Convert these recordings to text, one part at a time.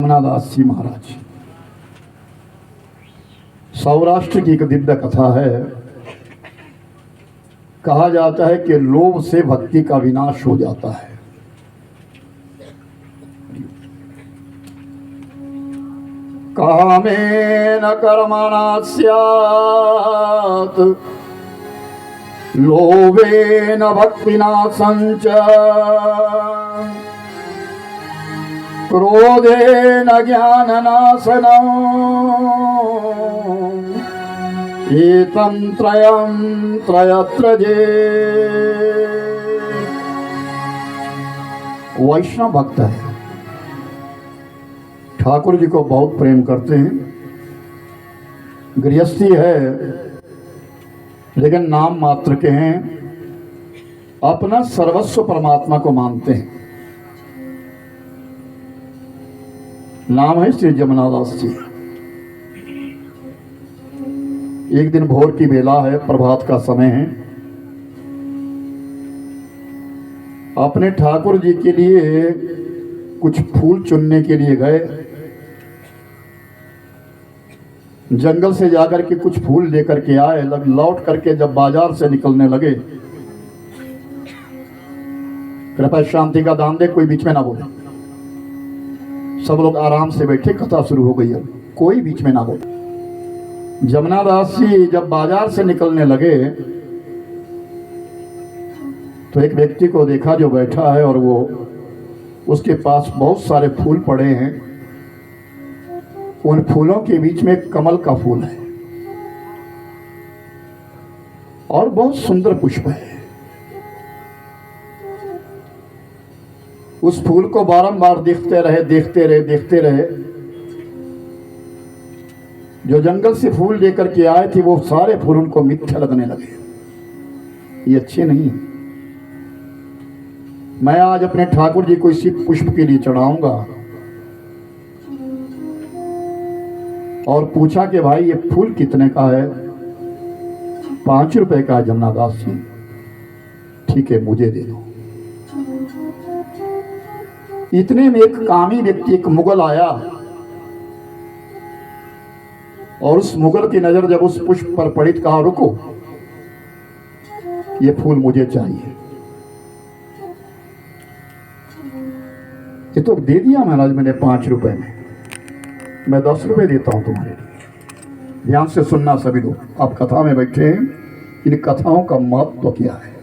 जमुनादास जी महाराज। सौराष्ट्र की एक दिव्य कथा है। कहा जाता है कि लोभ से भक्ति का विनाश हो जाता है। कामेन कर्मणा स्यात् लोभेन भक्तिना संच क्रोधेन ज्ञाननाशनम् एतं त्रयं त्रयत्रजे। वैष्णव भक्त है, ठाकुर जी को बहुत प्रेम करते हैं, गृहस्थी है लेकिन नाम मात्र के हैं, अपना सर्वस्व परमात्मा को मानते हैं। नाम है श्री जमुनादास जी। एक दिन भोर की बेला है, प्रभात का समय है। अपने ठाकुर जी के लिए कुछ फूल चुनने के लिए गए। जंगल से जाकर के कुछ फूल लेकर के आए। लौट करके जब बाजार से निकलने लगे, कृपया शांति का दान दे, कोई बीच में ना बोले। सब लोग आराम से बैठे, कथा शुरू हो गई। अब कोई बीच में ना बोले। जमुनादास जी जब बाजार से निकलने लगे तो एक व्यक्ति को देखा जो बैठा है और वो उसके पास बहुत सारे फूल पड़े हैं। उन फूलों के बीच में कमल का फूल है और बहुत सुंदर पुष्प है। उस फूल को बारंबार देखते रहे। जो जंगल से फूल लेकर के आए थे वो सारे फूल उनको मिथ्या लगने लगे। ये अच्छे नहीं। मैं आज अपने ठाकुर जी को इसी पुष्प के लिए चढ़ाऊंगा। और पूछा कि भाई ये फूल कितने का है? 5 रुपए का है जमुनादास जी। ठीक है, मुझे दे दो। इतने में एक कामी व्यक्ति, एक मुगल आया और उस मुगल की नजर जब उस पुष्प पर पड़ी, कहा रुको, ये फूल मुझे चाहिए। ये तो दे दिया महाराज मैंने 5 रुपए में, मैं 10 रुपए देता हूं तुम्हारे लिए। ध्यान से सुनना सभी लोग, आप कथा में बैठे हैं, इन कथाओं का महत्व तो क्या है।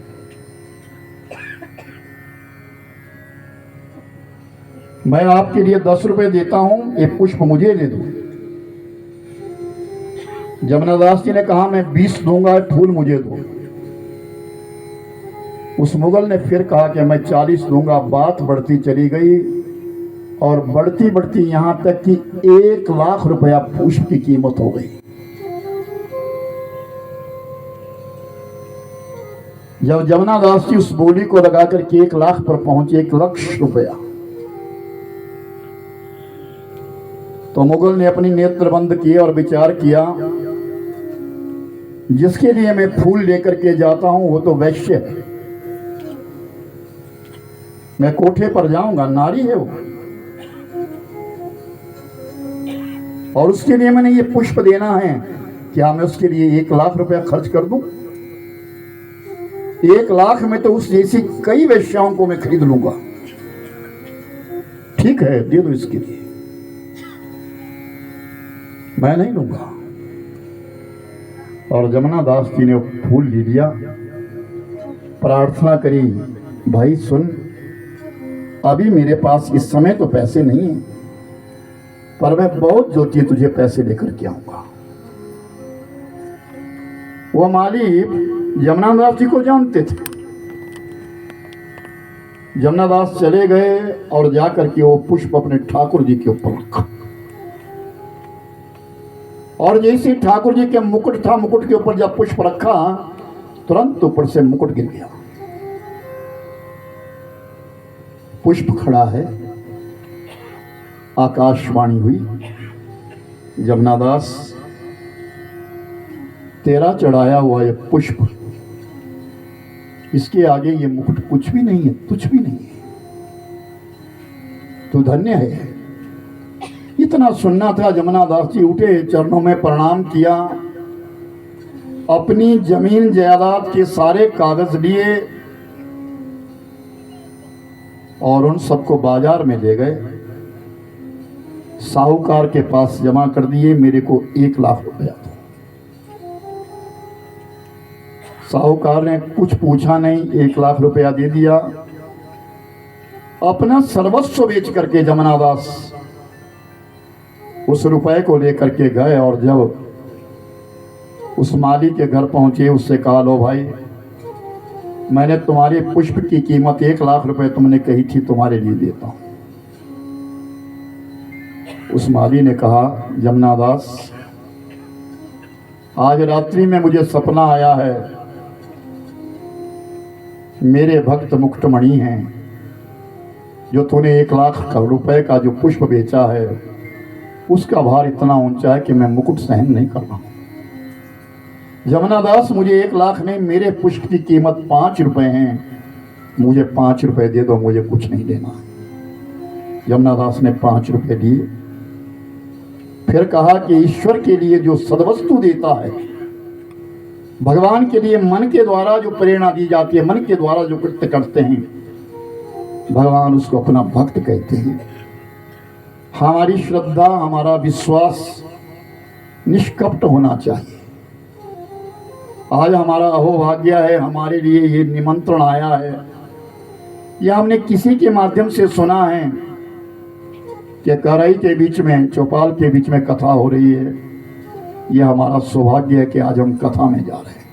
मैं आपके लिए 10 रुपए देता हूं, ये पुष्प मुझे दे दो। जमुनादास जी ने कहा मैं 20 दूंगा, फूल मुझे दो। उस मुगल ने फिर कहा कि मैं 40 दूंगा। बात बढ़ती चली गई और बढ़ती बढ़ती यहां तक कि 1 लाख रुपया पुष्प की कीमत हो गई। जब जमुनादास जी उस बोली को लगाकर के 1 लाख पर पहुंचे, 1 लाख रुपया, तो मुगल ने अपनी नेत्र बंद किए और विचार किया, जिसके लिए मैं फूल लेकर के जाता हूं वो तो वैश्य है। मैं कोठे पर जाऊंगा, नारी है वो, और उसके लिए मैंने ये पुष्प देना है। क्या मैं उसके लिए 1 लाख रुपया खर्च कर दूं? 1 लाख में तो उस जैसी कई वेश्याओं को मैं खरीद लूंगा। ठीक है, दे दो इसके लिए, मैं नहीं लूंगा। और जमुनादास जी ने फूल ले लिया, प्रार्थना करी, भाई सुन, अभी मेरे पास इस समय तो पैसे नहीं है, पर मैं बहुत ज्योति तुझे पैसे लेकर के आऊंगा। वो माली जमुनादास जी को जानते थे। जमुनादास चले गए और जाकर के वो पुष्प अपने ठाकुर जी के ऊपर रखा। और जैसे ठाकुर जी के मुकुट था, मुकुट के ऊपर जब पुष्प रखा, तुरंत ऊपर से मुकुट गिर गया। पुष्प खड़ा है, आकाशवाणी हुई, जमुनादास तेरा चढ़ाया हुआ ये पुष्प, इसके आगे ये मुकुट कुछ भी नहीं है, कुछ भी नहीं है। तू धन्य है। इतना सुनना था। जमुना दास जी उठे, चरणों में प्रणाम किया, अपनी जमीन जायदाद के सारे कागज लिए और उन सबको बाजार में ले गए, साहूकार के पास जमा कर दिए। मेरे को 1 लाख रुपया था। साहूकार ने कुछ पूछा नहीं, 1 लाख रुपया दे दिया। अपना सर्वस्व बेच करके जमुना दास उस रुपए को लेकर के गए और जब उस माली के घर पहुंचे, उससे कहा, लो भाई, मैंने तुम्हारे पुष्प की कीमत 1 लाख रुपए तुमने कही थी, तुम्हारे लिए देता हूं। उस माली ने कहा, जमुना दास, आज रात्रि में मुझे सपना आया है, मेरे भक्त मुकुटमणि हैं, जो तूने 1 लाख रुपए का जो पुष्प बेचा है उसका भार इतना ऊंचा है कि मैं मुकुट सहन नहीं कर रहा हूं। जमुना दास, मुझे 1 लाख नहीं, मेरे पुष्प की कीमत 5 रुपए हैं, मुझे 5 रुपए दे दो, मुझे कुछ नहीं देना। जमुना दास ने 5 रुपए दिए। फिर कहा कि ईश्वर के लिए जो सद्वस्तु देता है, भगवान के लिए मन के द्वारा जो प्रेरणा दी जाती है, मन के द्वारा जो कृत्य करते हैं, भगवान उसको अपना भक्त कहते हैं। हमारी श्रद्धा, हमारा विश्वास निष्कपट होना चाहिए। आज हमारा अहोभाग्य है, हमारे लिए ये निमंत्रण आया है, या हमने किसी के माध्यम से सुना है कि कराई के बीच में, चौपाल के बीच में कथा हो रही है। यह हमारा सौभाग्य है कि आज हम कथा में जा रहे हैं।